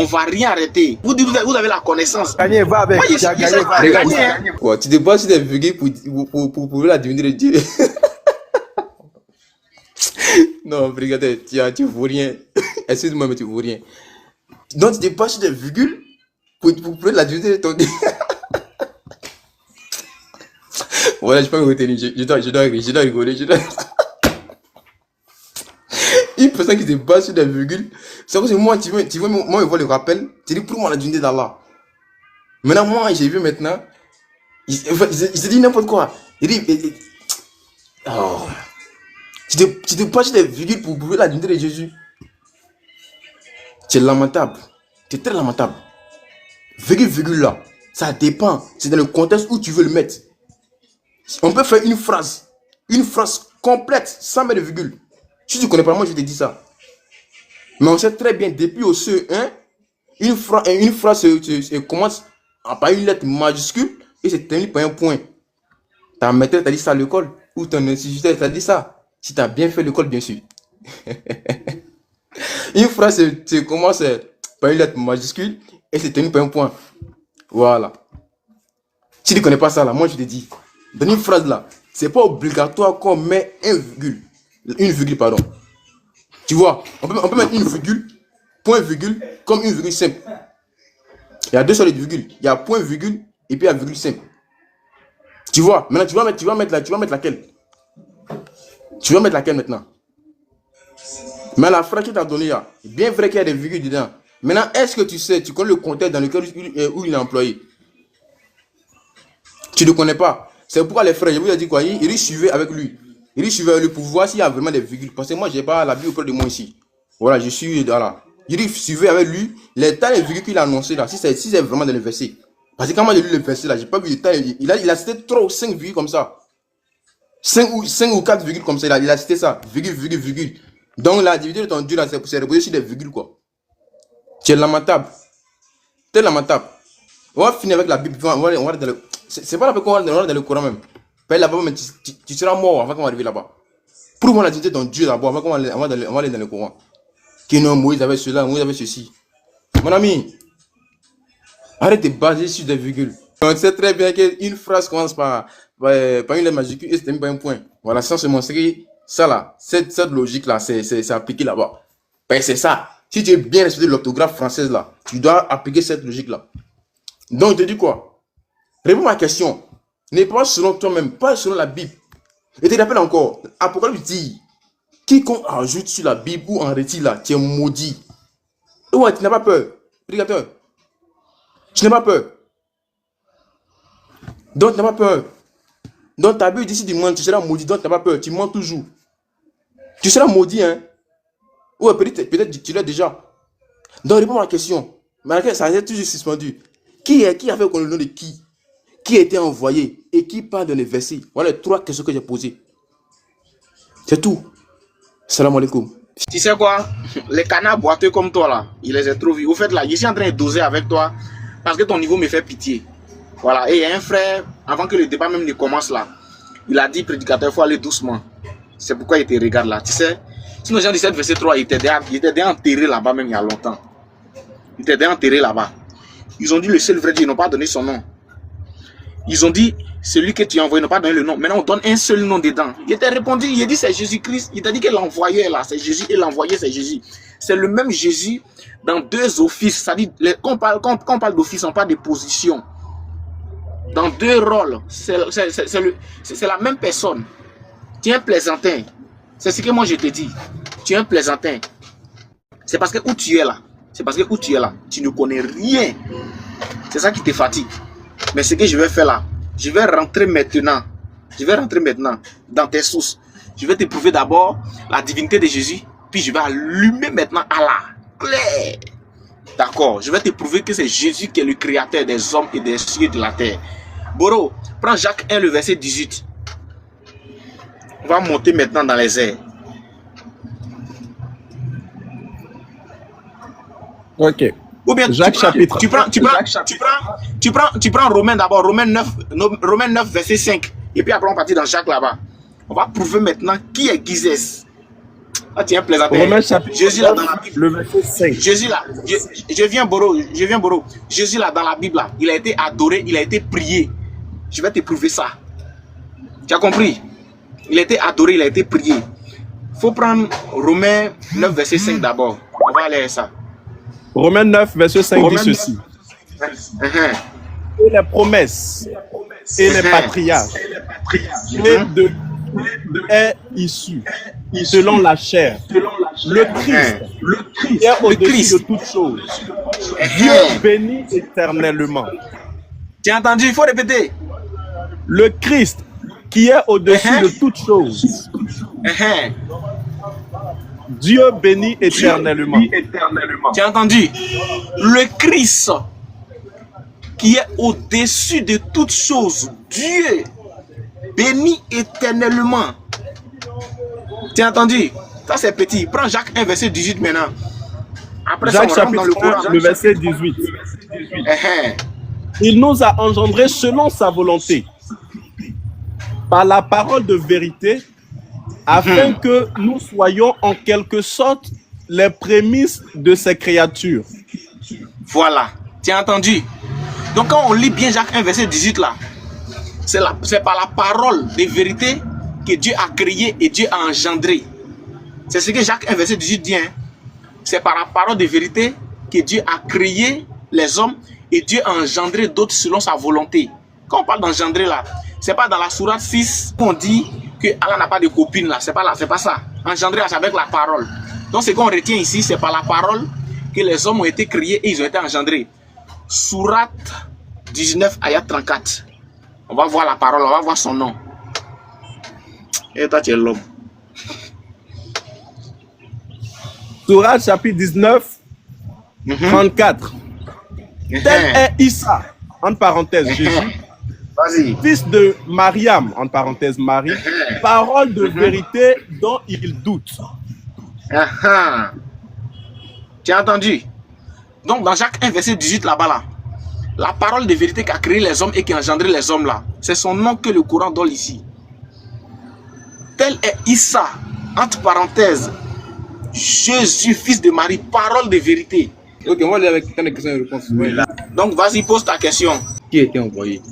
On ne va rien arrêter. Vous dites, vous avez la connaissance. Gagné, va avec. Moi, je suis gagné. Tu te bases sur des virgules pour prouver la divinité de Dieu. Non, regardez, tu ne vaux rien. Excuse-moi, mais tu ne vaux rien. Donc, tu te bases sur des virgules pour prouver la divinité de ton Dieu. Voilà, je peux me retenir. Je dois rigoler. Une personne qui se base sur des virgules, c'est parce que moi, tu veux, moi, je vois le rappel, tu dis pour moi la divinité d'Allah. Maintenant, moi, j'ai vu maintenant, il se dit n'importe quoi. Il dit, oh, tu te bases sur des virgules pour prouver la divinité de Jésus. C'est lamentable. C'est très lamentable. Virgule là, ça dépend. C'est dans le contexte où tu veux le mettre. On peut faire une phrase complète sans mettre de virgule. Si tu ne connais pas, moi je te dis ça. Mais on sait très bien, depuis au CE1, une phrase commence par une lettre majuscule et se termine par un point. Ta maîtresse t'a dit ça à l'école ou ton instituteur t'a dit ça. Si tu as bien fait l'école, bien sûr. Une phrase commence par une lettre majuscule et se termine par un point. Voilà. Si tu ne connais pas ça là, moi je te dis, dans une phrase là, c'est pas obligatoire qu'on met une virgule, pardon. Tu vois, on peut mettre une virgule, point virgule, comme une virgule simple. Il y a deux sortes de virgules. Il y a point virgule et puis il y a virgule simple. Tu vois, maintenant tu vas mettre laquelle? Tu vas mettre laquelle maintenant? Mais la phrase qu'il t'a donnée là, bien vrai qu'il y a des virgules dedans. Maintenant, est-ce que tu connais le contexte dans lequel où il est employé? Tu ne connais pas. C'est pourquoi les frères, je vous ai dit quoi, ils suivaient avec lui. Il suivait avec lui pour voir s'il y a vraiment des virgules. Parce que moi, je n'ai pas la Bible auprès de moi ici. Voilà, je suis là. Il suivait avec lui les tas de virgules qu'il a annoncé là. Si c'est vraiment dans le verset. Parce que quand moi j'ai lu le verset là, j'ai pas vu les tas. Il a cité 3 ou 5 virgules comme ça. 5 ou 4 virgules comme ça. Il a cité ça. Virgule. Donc la divinité de ton Dieu là, c'est reposé sur des virgules quoi. Tu es lamentable. Tu es lamentable. On va finir avec la Bible. On va dans le... C'est pas la peine qu'on va dans le Coran même. Là-bas, mais tu seras mort avant qu'on arrive là-bas. Prouve-moi la divinité de ton Dieu d'abord avant qu'on va aller dans le Coran. Qui non, Moïse avait cela, Moïse avait ceci. Mon ami, arrête de baser sur des virgules. On sait très bien qu'une phrase commence par une lettre majuscule et se termine par un point. Voilà, sans se montrer ça là, cette logique-là, c'est appliqué là-bas. Ben, c'est ça. Si tu es bien respecté de l'orthographe française là, tu dois appliquer cette logique-là. Donc, je te dis quoi? Réponds à ma question. N'est pas selon toi-même, pas selon la Bible. Et tu te rappelles encore, Apocalypse dit, quiconque ajoute sur la Bible ou en retire là, tu es maudit. Ouais, tu n'as pas peur. Prédicateur. Tu n'as pas peur. Donc, tu n'as pas peur. Donc, ta Bible dit, si tu mens, tu seras maudit. Donc, tu n'as pas peur. Tu mens toujours. Tu seras maudit, hein. Ouais, peut-être tu l'as déjà. Donc, réponds à la question. Mais ça a été toujours suspendu. Qui a fait le nom de qui? Qui a été envoyé et qui parle dans les versets? Voilà les 3 questions que j'ai posées. C'est tout. Salam alaikum. Tu sais quoi? Les canards boiteux comme toi là, il les a trop vus. Au fait là, je suis en train de doser avec toi parce que ton niveau me fait pitié. Voilà. Et il y a un frère, avant que le débat même ne commence là, il a dit prédicateur, il faut aller doucement. C'est pourquoi il te regarde là. Tu sais, sinon Jean 17 verset 3, il était déjà enterré là-bas même il y a longtemps. Il était déjà enterré là-bas. Ils ont dit le seul vrai Dieu, ils n'ont pas donné son nom. Ils ont dit, celui que tu as envoyé n'a pas donné le nom. Maintenant, on donne un seul nom dedans. Il t'a répondu, il a dit c'est Jésus-Christ. Il t'a dit que l'envoyé là, c'est Jésus et l'envoyé c'est Jésus. C'est le même Jésus dans 2 offices. C'est-à-dire, quand on parle d'office, on parle de position. Dans 2 rôles, c'est la même personne. Tu es un plaisantin. C'est ce que moi je te dis. Tu es un plaisantin. C'est parce que où tu es là. C'est parce que où tu es là, tu ne connais rien. C'est ça qui te fatigue. Mais ce que je vais faire là, je vais rentrer maintenant dans tes sources. Je vais te prouver d'abord la divinité de Jésus, puis je vais allumer maintenant Allah. Clair. D'accord, je vais te prouver que c'est Jésus qui est le créateur des hommes et des cieux et de la terre. Boro, prends Jacques 1, le verset 18. On va monter maintenant dans les airs. Ok. Ou bien Jacques chapitre. Tu prends Romains d'abord, Romains 9, verset 5. Et puis après on partit dans Jacques là-bas. On va prouver maintenant qui est Gizès. Ah, tiens, plaisanter. Romains chapitre Jésus là 9, dans la Bible. le verset 5. Jésus là, je viens Boro, Jésus là dans la Bible là, il a été adoré, il a été prié. Je vais te prouver ça. Tu as compris? Il a été adoré, il a été prié. Faut prendre Romains 9 verset 5 d'abord. On va aller à ça. Romains 9, verset 5 Romains dit ceci. 9. Et les promesses et les patriarches et de est issu selon la chair. Le Christ qui est au-dessus de toutes choses. Dieu béni éternellement. Tu as entendu? Il faut répéter. Le Christ qui est au-dessus de toutes choses. Dieu béni éternellement. Tu as entendu? Le Christ qui est au-dessus de toutes choses. Dieu béni éternellement. Tu as entendu? Ça c'est petit. Prends Jacques 1 verset 18 maintenant. Après Jacques ça, on rentre dans le chapitre Coran. 1, le verset 18. Il nous a engendrés selon sa volonté, par la parole de vérité, afin que nous soyons en quelque sorte les prémices de ses créatures. Voilà. Tu as entendu? Donc quand on lit bien Jacques 1 verset 18 là, c'est par la parole de vérité que Dieu a créé et Dieu a engendré. C'est ce que Jacques 1 verset 18 dit. Hein? C'est par la parole de vérité que Dieu a créé les hommes et Dieu a engendré d'autres selon sa volonté. Quand on parle d'engendrer là, c'est pas dans la sourate 6 qu'on dit que Allah n'a pas de copine là. C'est pas là, c'est pas ça. Engendrer là, c'est avec la parole. Donc ce qu'on retient ici, c'est par la parole que les hommes ont été créés et ils ont été engendrés. Sourate 19, ayat 34. On va voir la parole, on va voir son nom. Et toi, tu es l'homme. Sourate chapitre 19, 34. Tel est Issa, entre parenthèses, Jésus, fils de Mariam, entre parenthèses, Marie, parole de vérité dont il doute. Tu as entendu? Donc dans Jacques 1 verset 18 là-bas là, la parole de vérité qui a créé les hommes et qui a engendré les hommes là, c'est son nom que le Coran donne ici. Tel est Issa, entre parenthèses, Jésus, fils de Marie, parole de vérité. Ok, on va aller avec une question et réponse. Donc vas-y, pose ta question. Qui a été envoyé?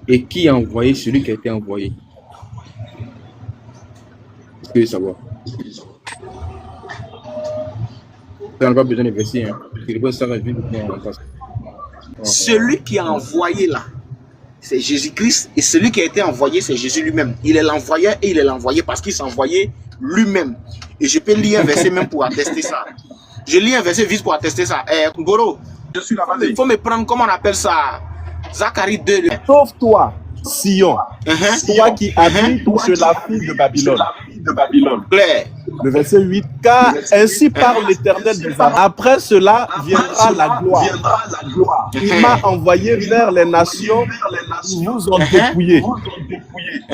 Et qui a envoyé celui qui a été envoyé? Est-ce que vous savoir? On n'a pas besoin de verser. Hein. Celui qui a envoyé là, c'est Jésus-Christ. Et celui qui a été envoyé, c'est Jésus lui-même. Il est l'envoyé et il est l'envoyé parce qu'il s'est envoyé lui-même. Et je peux lire un verset même pour attester ça. Je lis un verset vite pour attester ça. Goro, Je suis là, il faut me prendre, comment on appelle ça? Zacharie 2. Sauve-toi, Sion, toi qui habites sur la fille de Babylone. Claire. Le verset 8, car ainsi parle l'Éternel des armées. Après cela viendra la gloire. Il m'a envoyé vers les nations qui vous ont dépouillé.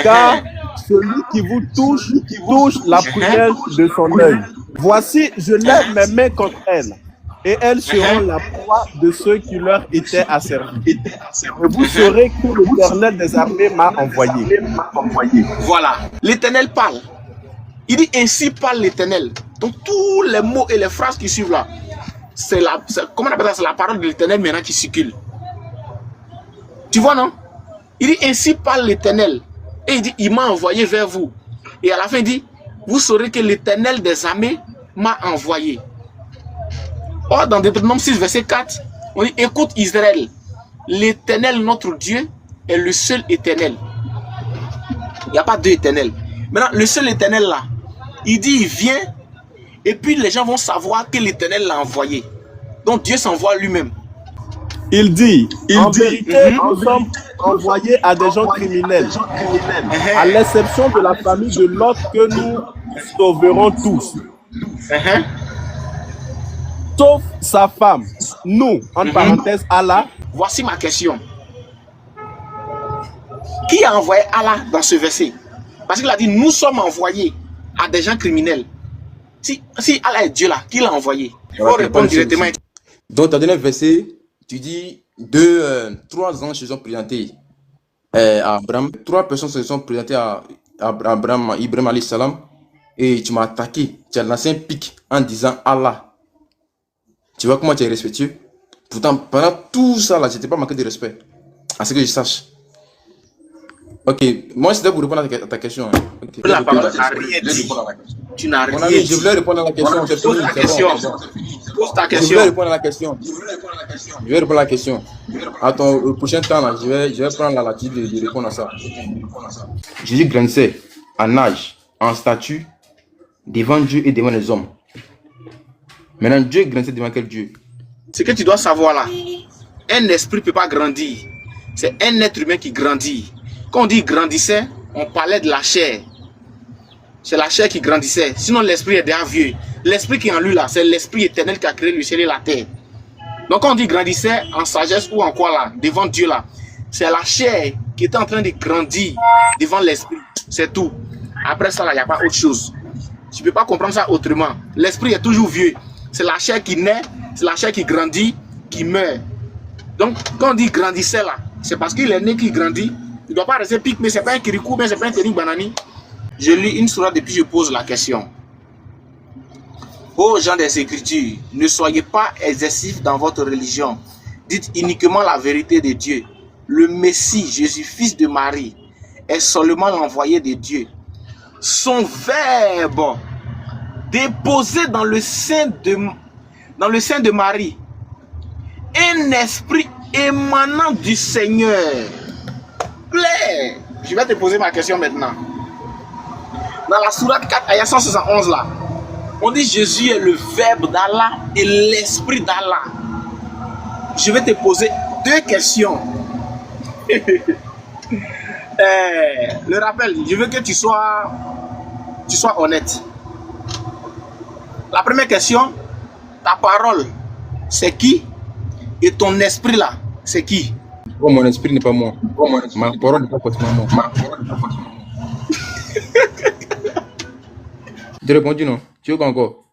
Car celui qui vous touche, touche la prunelle de son œil. Voici, je lève mes mains contre elles, et elles seront la proie de ceux qui leur étaient asservis. Et vous saurez que l'Éternel des armées m'a envoyé. Voilà, l'Éternel parle. Il dit ainsi parle l'Éternel. Donc tous les mots et les phrases qui suivent là, comment on appelle ça? C'est la parole de l'Éternel maintenant qui circule. Tu vois, non? Il dit ainsi parle l'Éternel. Et il dit il m'a envoyé vers vous. Et à la fin il dit vous saurez que l'Éternel des armées m'a envoyé. Or dans Deutéronome 6 verset 4, on dit écoute Israël, l'Éternel notre Dieu est le seul éternel. Il n'y a pas deux éternels. Maintenant le seul éternel là, il dit il vient et puis les gens vont savoir que l'Éternel l'a envoyé. Donc Dieu s'envoie lui-même. Il dit, en vérité, nous sommes envoyés à des gens criminels, à l'exception de la famille de Lot que nous sauverons tous. Sauf sa femme, nous, entre parenthèses, Allah. Voici ma question. Qui a envoyé Allah dans ce verset? Parce qu'il a dit, nous sommes envoyés à des gens criminels. Si Allah est Dieu là, qui l'a envoyé? Il faut répondre directement. Donc, dans le dernier verset, tu dis, 3 anges se sont présentés à Abraham. 3 personnes se sont présentées à Abraham, Ibrahim alayhi salam. et tu m'as attaqué, tu as lancé un pic en disant Allah. Tu vois comment tu es respectueux? Pourtant, pendant tout ça, là, je n'étais pas manqué de respect. À ce que je sache. Ok, moi c'était pour répondre à ta question. Hein. Okay. La parole n'a rien dit. Tu n'as rien dit. Je voulais répondre à la question. Pose ta question. Pose ta question. Je voulais répondre à la question. Je vais répondre à la question. À ton prochain temps, là, je vais prendre la latitude de répondre à ça. Jésus grandissait en âge, en statut, devant Dieu et devant les hommes. Maintenant, Dieu grandissait devant quel Dieu? Ce que tu dois savoir là, un esprit ne peut pas grandir. C'est un être humain qui grandit. Quand on dit grandissait, on parlait de la chair. C'est la chair qui grandissait. Sinon, l'esprit est déjà vieux. L'esprit qui est en lui là, c'est l'esprit éternel qui a créé le ciel et la terre. Donc, quand on dit grandissait en sagesse ou en quoi là, devant Dieu là, c'est la chair qui est en train de grandir devant l'esprit. C'est tout. Après ça, il n'y a pas autre chose. Tu ne peux pas comprendre ça autrement. L'esprit est toujours vieux. C'est la chair qui naît, c'est la chair qui grandit, qui meurt. Donc, quand on dit grandissait là, c'est parce qu'il est né qui grandit. Il ne doit pas rester pique, mais ce n'est pas un kirikou, mais ce n'est pas un terrible banani. Je lis une sourate et puis je pose la question. Ô gens des Écritures, ne soyez pas excessifs dans votre religion. Dites uniquement la vérité de Dieu. Le Messie, Jésus, fils de Marie, est seulement l'envoyé de Dieu. Son verbe déposé dans le sein de Marie, un esprit émanant du Seigneur. Claire. Je vais te poser ma question maintenant. Dans la sourate 4, ayat 171 là, on dit Jésus est le verbe d'Allah et l'esprit d'Allah. Je vais te poser deux questions. Le rappel, je veux que tu sois honnête. La première question, ta parole, c'est qui? Et ton esprit là, c'est qui? Oh, mon esprit n'est pas moi. Ma parole n'est pas forcément moi. Tu as répondu non? Tu veux quoi encore?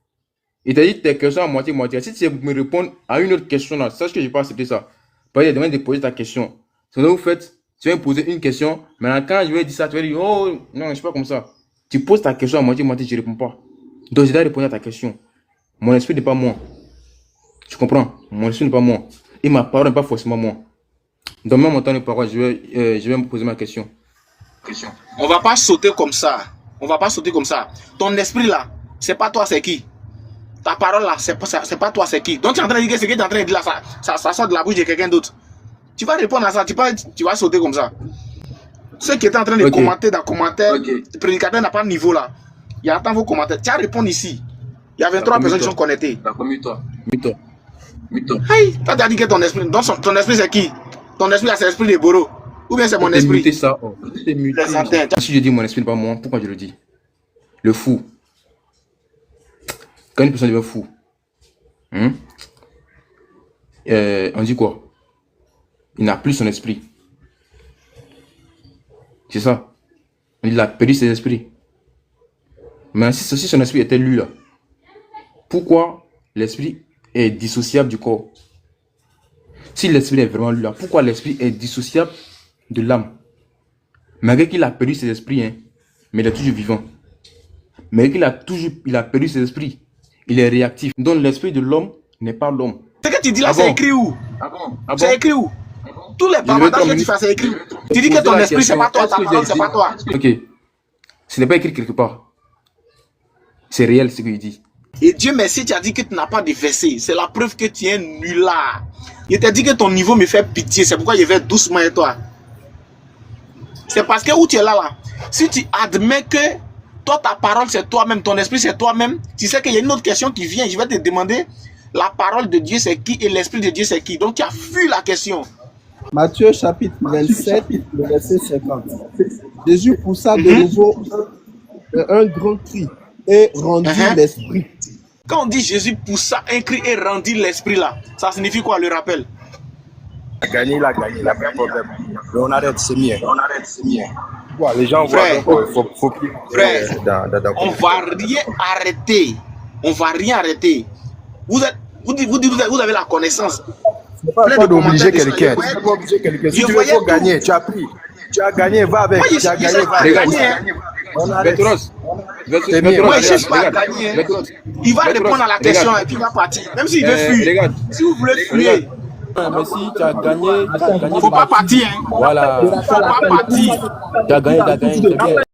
Il t'a dit tes questions à moitié. Si tu me réponds à une autre question là, sache que je ne vais pas accepter ça. Parce qu'il y a demandé de poser ta question. Ce que vous faites, tu vas me poser une question. Maintenant, quand je vais dire ça, tu vas dire oh non, je ne suis pas comme ça. Tu poses ta question à moitié, je ne réponds pas. Donc je dois répondre à ta question. Mon esprit n'est pas moi. Tu comprends? Mon esprit n'est pas moi. Et ma parole n'est pas forcément moi. Donne-moi mon temps de parole, je vais me poser ma question. On va pas sauter comme ça. On va pas sauter comme ça. Ton esprit là, c'est pas toi, c'est qui? Ta parole là, c'est pas toi, c'est qui? Donc tu es en train de dire que ce que tu es en train de dire là, ça sort de la bouche de quelqu'un d'autre. Tu vas répondre à ça, tu vas sauter comme ça. Ceux qui étaient en train de commenter dans les commentaires, le prédicateur n'a pas de niveau là. Il attend vos commentaires. Tu vas répondre ici. Il y a 23 personnes qui sont connectées. D'accord, mute-toi. Hey, toi tu as dit que ton esprit, donc ton esprit c'est qui? Ton esprit là, c'est l'esprit de Boro. Ou bien c'est mon esprit? Muté ça. Si je dis mon esprit n'est pas moi, pourquoi je le dis? Le fou. Quand une personne devient fou, on dit quoi? Il n'a plus son esprit. C'est ça. Il a perdu ses esprits. Mais si son esprit était lui là, pourquoi l'esprit est dissociable du corps? Si l'esprit est vraiment lui là, pourquoi l'esprit est dissociable de l'âme? Malgré qu'il a perdu ses esprits, mais il est toujours vivant. Malgré qu'il a perdu ses esprits, il est réactif. Donc l'esprit de l'homme n'est pas l'homme. Ce que tu dis là, c'est écrit où? C'est écrit où? Tous les bavardages que tu fais, c'est écrit. Tu dis que ton esprit, c'est pas toi, ta parole, c'est pas toi. Ok. Ce n'est pas écrit quelque part. C'est réel ce qu'il dit. Et Dieu merci, tu as dit que tu n'as pas de verset. C'est la preuve que tu es nulard. Il t'a dit que ton niveau me fait pitié. C'est pourquoi je vais doucement avec toi. C'est parce que où tu es là, si tu admets que toi, ta parole, c'est toi-même, ton esprit, c'est toi-même, tu sais qu'il y a une autre question qui vient. Je vais te demander, la parole de Dieu, c'est qui et l'esprit de Dieu, c'est qui? Donc, tu as fui la question. Matthieu chapitre 27, le verset 50. Jésus poussa de nouveau un grand cri et rendit l'esprit. Quand on dit Jésus poussa un cri et rendit l'esprit là, ça signifie quoi, le rappel? Il a gagné, il n'a pas de problème. Mais on arrête, c'est mieux. Bon, les gens frère, voient donc, faut frère, on va rien arrêter. On va rien arrêter. Vous avez la connaissance. C'est pas d'obliger quelqu'un. Si tu veux, il faut gagner. Tu as pris. Tu as gagné, va avec. Tu as gagné, va avec. Petros, C'est bien. Moi, je cherche pas à gagner. Il va répondre à la question et puis il va partir. Même s'il veut fuir. Si vous voulez fuir, Mais si tu as gagné, faut pas partir. Hein. Voilà. Faut pas partir. Tu as gagné, c'est bien.